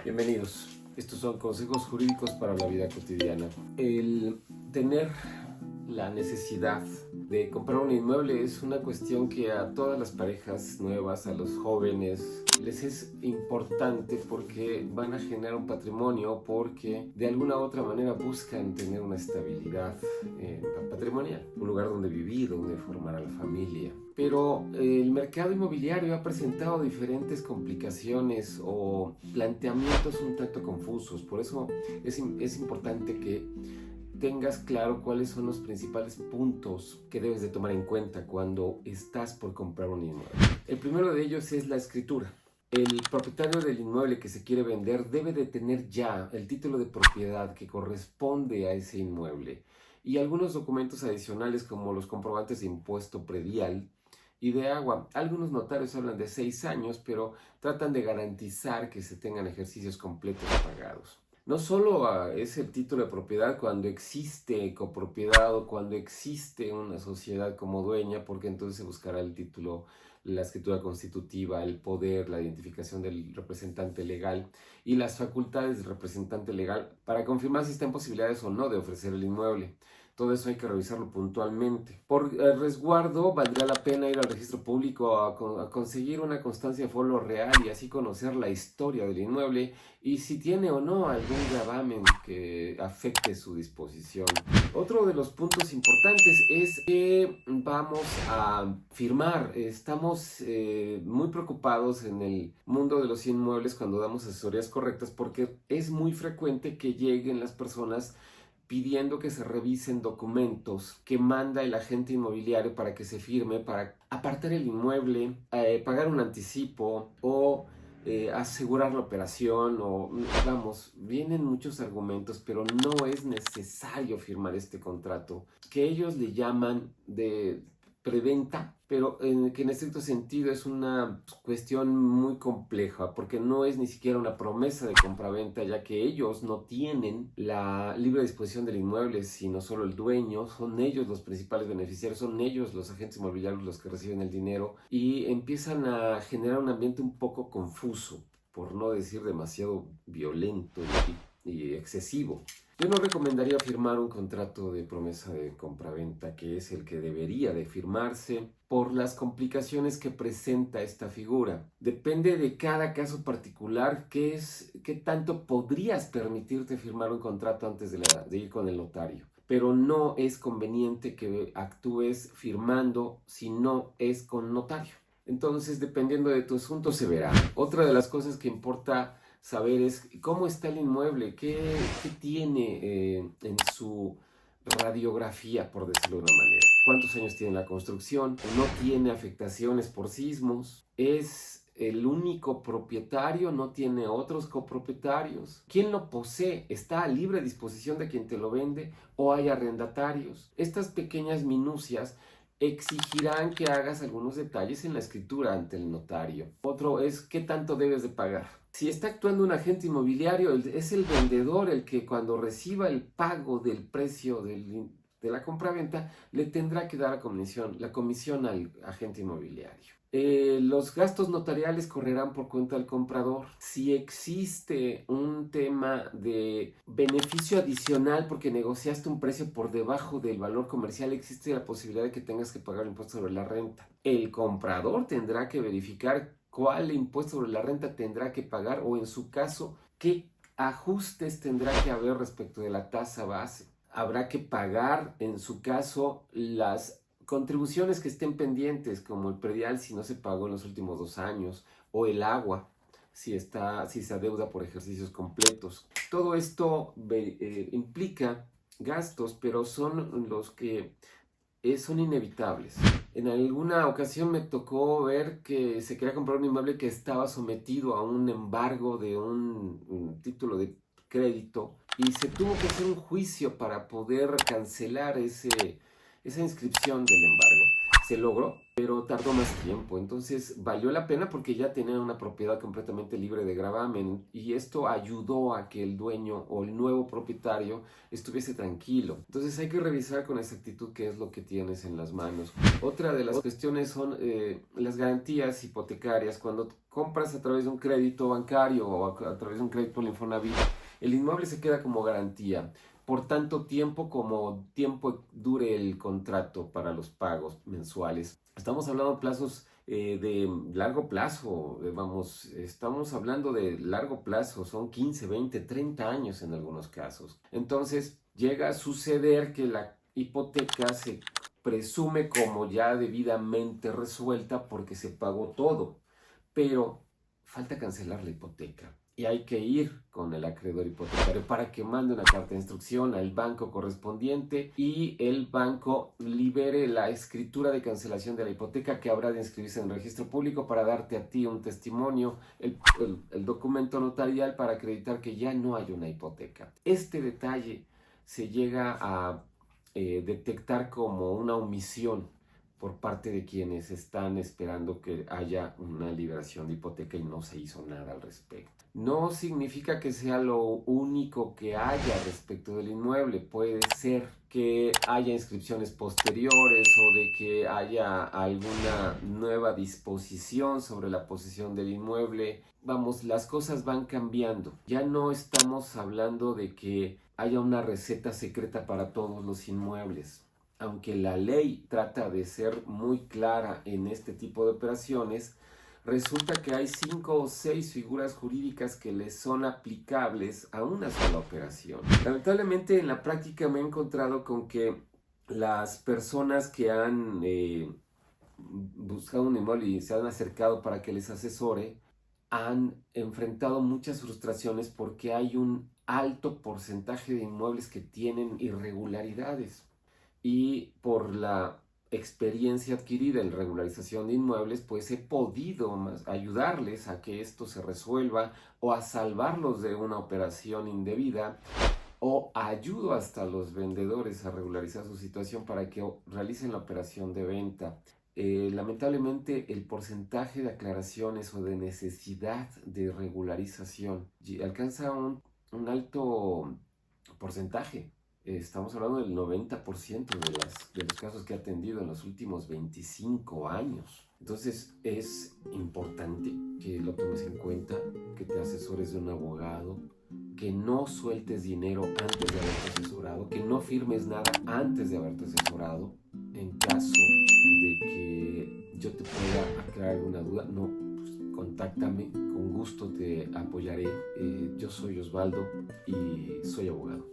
Bienvenidos. Estos son consejos jurídicos para la vida cotidiana. El tener la necesidad de comprar un inmueble es una cuestión que a todas las parejas nuevas, a los jóvenes, les es importante porque van a generar un patrimonio, porque de alguna u otra manera buscan tener una estabilidad patrimonial, un lugar donde vivir, donde formar a la familia. Pero el mercado inmobiliario ha presentado diferentes complicaciones o planteamientos un tanto confusos. Por eso es importante que tengas claro cuáles son los principales puntos que debes de tomar en cuenta cuando estás por comprar un inmueble. El primero de ellos es la escritura. El propietario del inmueble que se quiere vender debe de tener ya el título de propiedad que corresponde a ese inmueble y algunos documentos adicionales como los comprobantes de impuesto predial y de agua. Algunos notarios hablan de 6 años, pero tratan de garantizar que se tengan ejercicios completos pagados. No solo es el título de propiedad cuando existe copropiedad o cuando existe una sociedad como dueña, porque entonces se buscará el título, la escritura constitutiva, el poder, la identificación del representante legal y las facultades del representante legal para confirmar si está en posibilidades o no de ofrecer el inmueble. Todo eso hay que revisarlo puntualmente. Por resguardo, valdría la pena ir al registro público a conseguir una constancia de foro real y así conocer la historia del inmueble y si tiene o no algún gravamen que afecte su disposición. Otro de los puntos importantes es que vamos a firmar. Estamos muy preocupados en el mundo de los inmuebles cuando damos asesorías correctas porque es muy frecuente que lleguen las personas pidiendo que se revisen documentos que manda el agente inmobiliario para que se firme, para apartar el inmueble, pagar un anticipo o asegurar la operación o vamos, vienen muchos argumentos, pero no es necesario firmar este contrato que ellos le llaman de preventa, pero que en estricto sentido es una cuestión muy compleja porque no es ni siquiera una promesa de compraventa, ya que ellos no tienen la libre disposición del inmueble, sino solo el dueño. Son ellos los principales beneficiarios, son ellos los agentes inmobiliarios los que reciben el dinero y empiezan a generar un ambiente un poco confuso, por no decir demasiado violento y excesivo. Yo no recomendaría firmar un contrato de promesa de compraventa, que es el que debería de firmarse por las complicaciones que presenta esta figura. Depende de cada caso particular qué tanto podrías permitirte firmar un contrato antes de ir con el notario. Pero no es conveniente que actúes firmando si no es con notario. Entonces, dependiendo de tu asunto, se verá. Otra de las cosas que importa saber es cómo está el inmueble, qué tiene en su radiografía, por decirlo de una manera. ¿Cuántos años tiene la construcción? ¿No tiene afectaciones por sismos? ¿Es el único propietario? ¿No tiene otros copropietarios? ¿Quién lo posee? ¿Está a libre disposición de quien te lo vende? ¿O hay arrendatarios? Estas pequeñas minucias exigirán que hagas algunos detalles en la escritura ante el notario. Otro es qué tanto debes de pagar. Si está actuando un agente inmobiliario, es el vendedor el que cuando reciba el pago del precio de la compraventa le tendrá que dar la comisión al agente inmobiliario. Los gastos notariales correrán por cuenta del comprador. Si existe un tema de beneficio adicional porque negociaste un precio por debajo del valor comercial, existe la posibilidad de que tengas que pagar el impuesto sobre la renta. El comprador tendrá que verificar cuál impuesto sobre la renta tendrá que pagar o en su caso, qué ajustes tendrá que haber respecto de la tasa base. Habrá que pagar en su caso las contribuciones que estén pendientes, como el predial si no se pagó en los últimos 2 años, o el agua si se adeuda por ejercicios completos. Todo esto implica gastos, pero son los que son inevitables. En alguna ocasión me tocó ver que se quería comprar un inmueble que estaba sometido a un embargo de un título de crédito y se tuvo que hacer un juicio para poder cancelar esa inscripción del embargo. Se logró, pero tardó más tiempo. Entonces valió la pena porque ya tenía una propiedad completamente libre de gravamen y esto ayudó a que el dueño o el nuevo propietario estuviese tranquilo. Entonces hay que revisar con exactitud qué es lo que tienes en las manos. Otra de las cuestiones son las garantías hipotecarias. Cuando compras a través de un crédito bancario o a través de un crédito del Infonavit, el inmueble se queda como garantía por tanto tiempo como tiempo dure el contrato para los pagos mensuales. Estamos hablando de plazos de largo plazo, estamos hablando de largo plazo, son 15, 20, 30 años en algunos casos. Entonces llega a suceder que la hipoteca se presume como ya debidamente resuelta porque se pagó todo, pero falta cancelar la hipoteca. Y hay que ir con el acreedor hipotecario para que mande una carta de instrucción al banco correspondiente y el banco libere la escritura de cancelación de la hipoteca que habrá de inscribirse en el registro público para darte a ti un testimonio, el documento notarial para acreditar que ya no hay una hipoteca. Este detalle se llega a detectar como una omisión por parte de quienes están esperando que haya una liberación de hipoteca y no se hizo nada al respecto. No significa que sea lo único que haya respecto del inmueble. Puede ser que haya inscripciones posteriores o de que haya alguna nueva disposición sobre la posesión del inmueble. Vamos, las cosas van cambiando. Ya no estamos hablando de que haya una receta secreta para todos los inmuebles. Aunque la ley trata de ser muy clara en este tipo de operaciones, resulta que hay 5 o 6 figuras jurídicas que les son aplicables a una sola operación. Lamentablemente en la práctica me he encontrado con que las personas que han buscado un inmueble y se han acercado para que les asesore, han enfrentado muchas frustraciones porque hay un alto porcentaje de inmuebles que tienen irregularidades. Y por la experiencia adquirida en regularización de inmuebles, pues he podido ayudarles a que esto se resuelva o a salvarlos de una operación indebida o ayudo hasta a los vendedores a regularizar su situación para que realicen la operación de venta. Lamentablemente el porcentaje de aclaraciones o de necesidad de regularización alcanza un alto porcentaje. Estamos hablando del 90% de los casos que he atendido en los últimos 25 años. Entonces es importante que lo tomes en cuenta, que te asesores de un abogado, que no sueltes dinero antes de haberte asesorado, que no firmes nada antes de haberte asesorado. En caso de que yo te pueda aclarar alguna duda, no, pues, contáctame, con gusto te apoyaré. Yo soy Osvaldo y soy abogado.